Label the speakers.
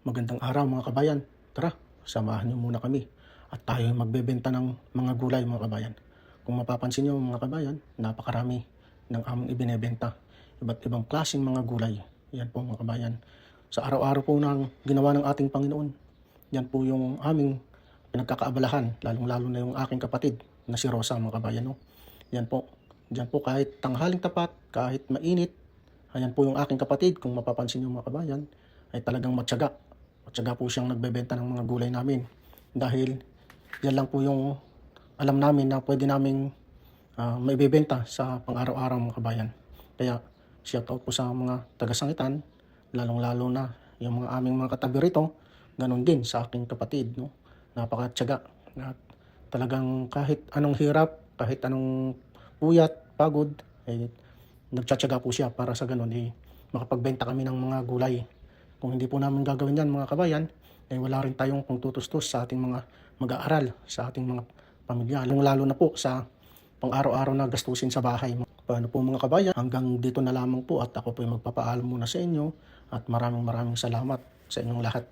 Speaker 1: Magandang araw mga kabayan. Tara, samahan niyo muna kami at tayo ay magbebenta ng mga gulay mga kabayan. Kung mapapansin niyo mga kabayan, napakarami ng aming ibinebenta. Iba't ibang klaseng mga gulay. Yan po mga kabayan. Sa araw-araw po ng ginawa ng ating Panginoon, yan po yung aming pinagkakaabalahan, lalong-lalo na yung aking kapatid na si Rosa mga kabayan. No? Yan po. Diyan po kahit tanghaling tapat, kahit mainit, ayan po yung aking kapatid, kung mapapansin niyo mga kabayan, ay talagang matyaga. Matyaga po siyang nagbebenta ng mga gulay namin. Dahil yan lang po yung alam namin na pwede naming maibebenta sa pang-araw-araw mga kabayan. Kaya shout out po sa mga taga-Sangitan, lalong-lalo na yung mga aming mga katabi rito, ganun din sa aking kapatid. No? Napakatyaga. At talagang kahit anong hirap, kahit anong puyat, pagod, ay nagtsatsaga po siya para sa ganun makapagbenta kami ng mga gulay. Kung hindi po namin gagawin yan mga kabayan, ay wala rin tayong pangtutustos sa ating mga mag-aaral, sa ating mga pamilya, lalo na po sa pang-araw-araw na gastusin sa bahay. Paano po mga kabayan, hanggang dito na lamang po at ako po ay magpapaalam muna sa inyo at maraming salamat sa inyong lahat.